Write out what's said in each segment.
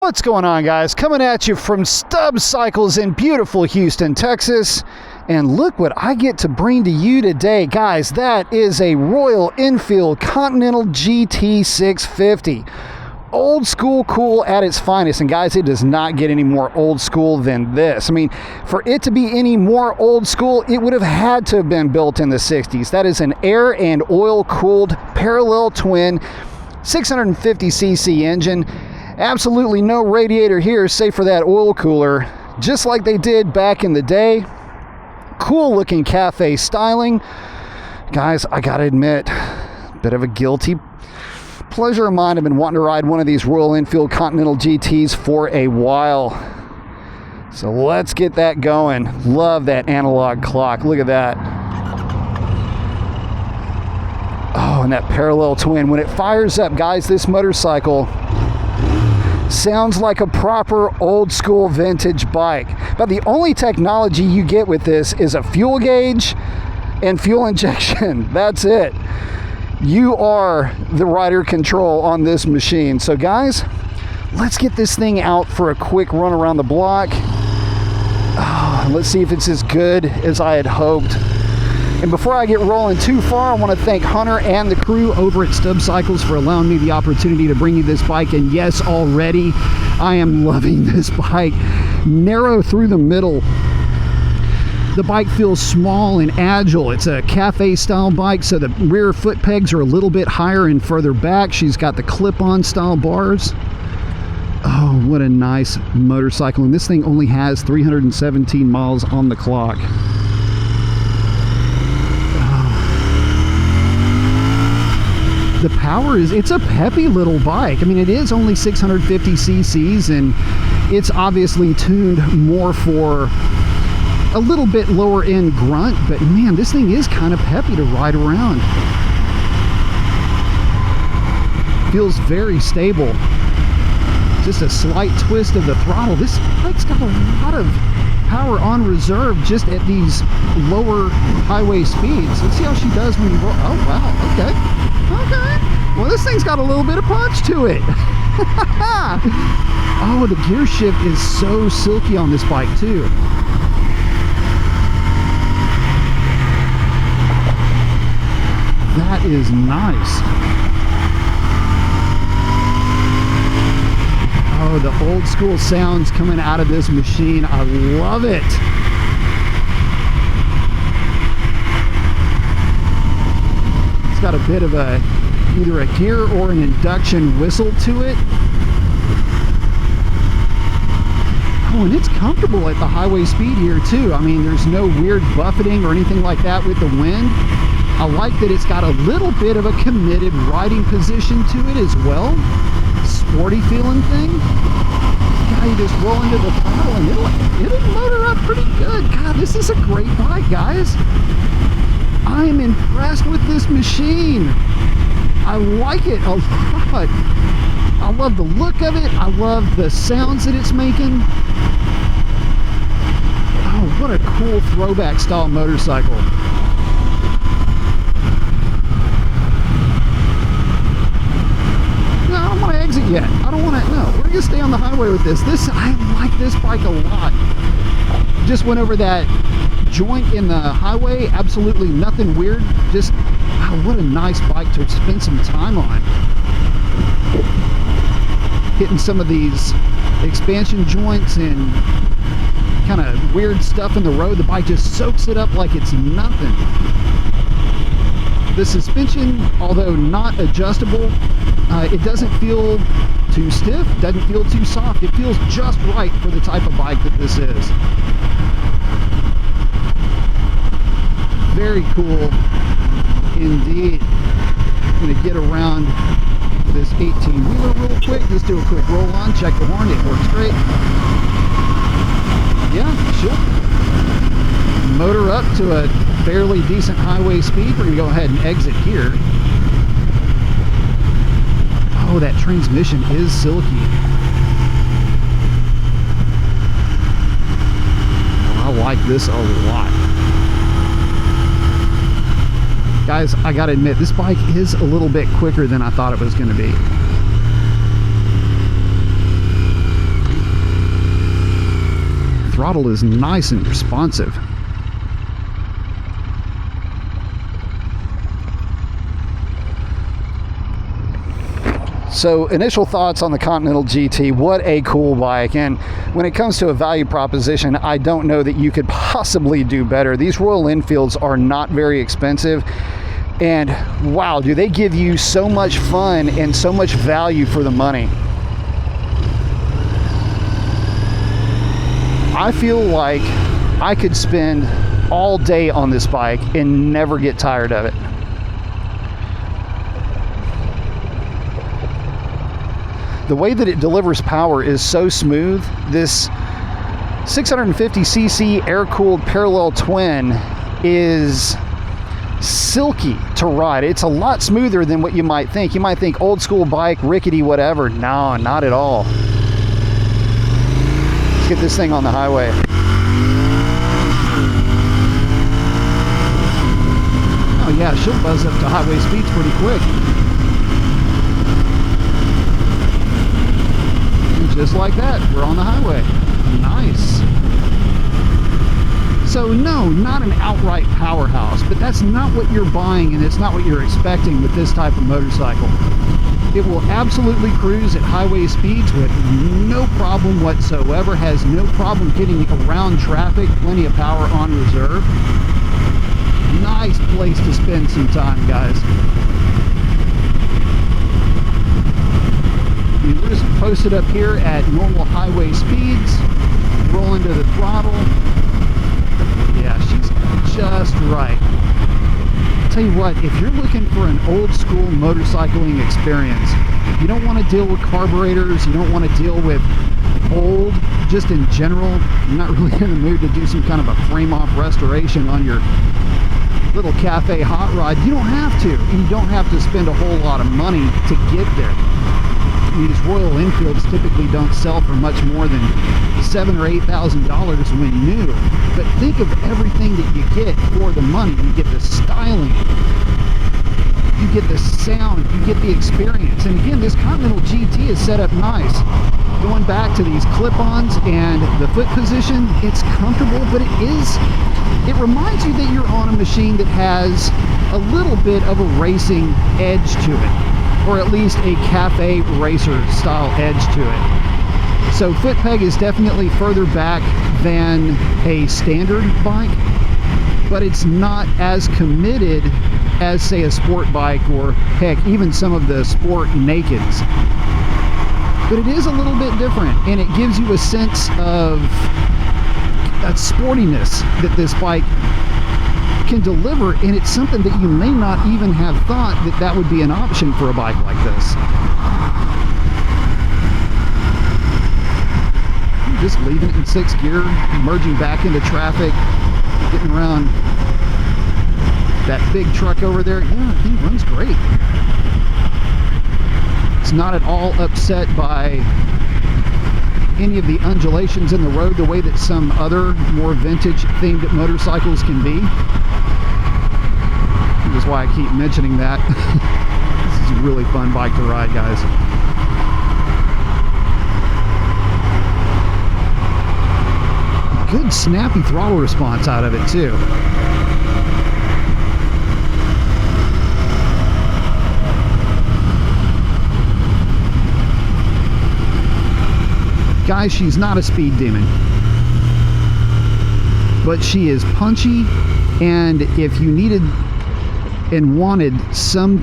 What's going on, guys? Coming at you from Stub Cycles in beautiful Houston, Texas. And look what I get to bring to you today. Guys, that is a Royal Enfield Continental GT 650. Old school cool at its finest. And guys, it does not get any more old school than this. I mean, for it to be any more old school, it would have had to have been built in the 60s. That is an air and oil cooled parallel twin 650cc engine. Absolutely no radiator here save for that oil cooler, just like they did back in the day. Cool looking cafe styling. Guys, I gotta admit, bit of a guilty pleasure of mine. I've been wanting to ride one of these Royal Enfield Continental GTs for a while. So let's get that going. Love that analog clock. Look at that. Oh, and that parallel twin. When it fires up, guys, this motorcycle sounds like a proper old school vintage bike. But the only technology you get with this is a fuel gauge and fuel injection. That's it. You are the rider control on this machine. So guys, let's get this thing out for a quick run around the block. Oh, let's see if it's as good as I had hoped. And before I get rolling too far, I want to thank Hunter and the crew over at Stub Cycles for allowing me the opportunity to bring you this bike. And yes, already I am loving this bike. Narrow through the middle. The bike feels small and agile. It's a cafe style bike, so the rear foot pegs are a little bit higher and further back. She's got the clip-on style bars. Oh, what a nice motorcycle. And this thing only has 317 miles on the clock. The power is, it's a peppy little bike. I mean, it is only 650 cc's and it's obviously tuned more for a little bit lower end grunt, but man, this thing is kind of peppy to ride around. Feels very stable. Just a slight twist of the throttle. This bike's got a lot of power on reserve just at these lower highway speeds. Let's see how she does when you roll. Oh wow, okay. Okay. Well, this thing's got a little bit of punch to it. Oh, the gear shift is so silky on this bike too. That is nice. Oh, the old school sounds coming out of this machine. I love it. Got a bit of a either a gear or an induction whistle to it. Oh, and it's comfortable at the highway speed here too. I mean, there's no weird buffeting or anything like that with the wind. I like that it's got a little bit of a committed riding position to it as well. Sporty feeling thing. Yeah, you just roll into the throttle and it'll motor up pretty good. God, this is a great bike, guys. I am impressed with this machine. I like it a lot. I love the look of it. I love the sounds that it's making. Oh, what a cool throwback style motorcycle. No, I don't want to exit yet. I don't want to, no. We're going to stay on the highway with this. I like this bike a lot. Just went over that joint in the highway, absolutely nothing weird. Just, wow, what a nice bike to spend some time on. Hitting some of these expansion joints and kind of weird stuff in the road. The bike just soaks it up like it's nothing. The suspension, although not adjustable, it doesn't feel too stiff, doesn't feel too soft. It feels just right for the type of bike that this is. Very cool indeed. I'm going to get around this 18-wheeler real quick. Just do a quick roll on, check the horn, it works great. Yeah, she'll motor up to a fairly decent highway speed. We're going to go ahead and exit here. Oh, that transmission is silky. I like this a lot. Guys, I gotta admit, this bike is a little bit quicker than I thought it was going to be. throttle is nice and responsive. So initial thoughts on the Continental GT. What a cool bike. And when it comes to a value proposition, I don't know that you could possibly do better. These Royal Enfields are not very expensive. And wow, do they give you so much fun and so much value for the money. I feel like I could spend all day on this bike and never get tired of it. The way that it delivers power is so smooth. This 650cc air-cooled parallel twin is silky to ride. It's a lot smoother than what you might think. You might think old school bike, rickety, whatever. No, not at all. Let's get this thing on the highway. Oh yeah, she'll buzz up to highway speeds pretty quick. Just like that, we're on the highway. Nice. So no, not an outright powerhouse, but that's not what you're buying and it's not what you're expecting with this type of motorcycle. It will absolutely cruise at highway speeds with no problem whatsoever, has no problem getting around traffic, plenty of power on reserve. Nice place to spend some time, guys. We're just posted up here at normal highway speeds, roll into the throttle. Yeah, she's just right. I'll tell you what, if you're looking for an old school motorcycling experience, you don't want to deal with carburetors, you don't want to deal with old, just in general, you're not really in the mood to do some kind of a frame-off restoration on your little cafe hot rod, you don't have to. And you don't have to spend a whole lot of money to get there. These Royal Enfields typically don't sell for much more than $7,000 or $8,000 when new. But think of everything that you get for the money. You get the styling, you get the sound, you get the experience. And again, this Continental GT is set up nice. Going back to these clip-ons and the foot position, it's comfortable, but it reminds you that you're on a machine that has a little bit of a racing edge to it. Or at least a cafe racer style edge to it. So foot peg is definitely further back than a standard bike, but it's not as committed as, say, a sport bike or heck, even some of the sport nakeds. But it is a little bit different, and it gives you a sense of that sportiness that this bike can deliver, and it's something that you may not even have thought that that would be an option for a bike like this. Just leaving it in 6th gear, merging back into traffic, getting around that big truck over there. Yeah, the thing runs great. It's not at all upset by any of the undulations in the road the way that some other more vintage themed motorcycles can be. That's why I keep mentioning that. This is a really fun bike to ride, guys. Good snappy throttle response out of it too. Guys, she's not a speed demon, but she is punchy, and if you needed and wanted some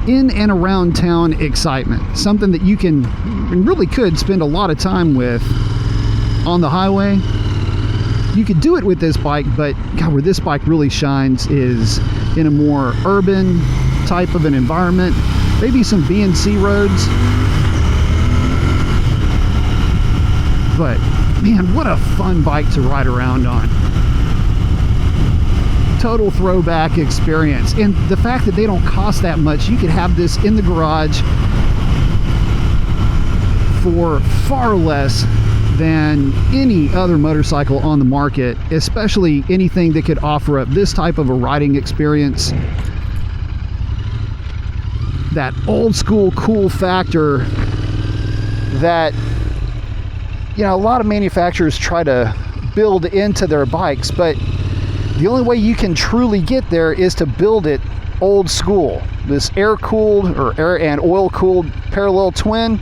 in and around town excitement, something that you can and really could spend a lot of time with on the highway, you could do it with this bike. But God, where this bike really shines is in a more urban type of an environment, maybe some B and C roads. But man, what a fun bike to ride around on. Total throwback experience. And the fact that they don't cost that much, you could have this in the garage for far less than any other motorcycle on the market, especially anything that could offer up this type of a riding experience. That old school cool factor that you know, a lot of manufacturers try to build into their bikes, but the only way you can truly get there is to build it old school. This air-cooled or air and oil-cooled parallel twin,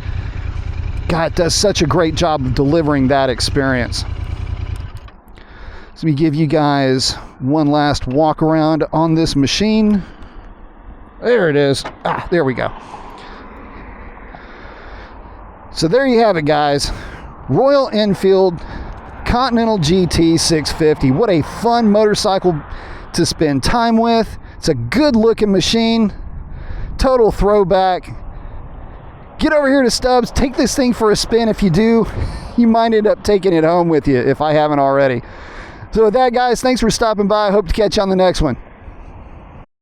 God, it does such a great job of delivering that experience. So let me give you guys one last walk around on this machine. There it is. Ah, there we go. So there you have it, guys. Royal Enfield Continental GT 650. What a fun motorcycle to spend time with. It's a good looking machine. Total throwback. Get over here to Stubbs. Take this thing for a spin. If you do, you might end up taking it home with you if I haven't already. So with that, guys, thanks for stopping by. I hope to catch you on the next one.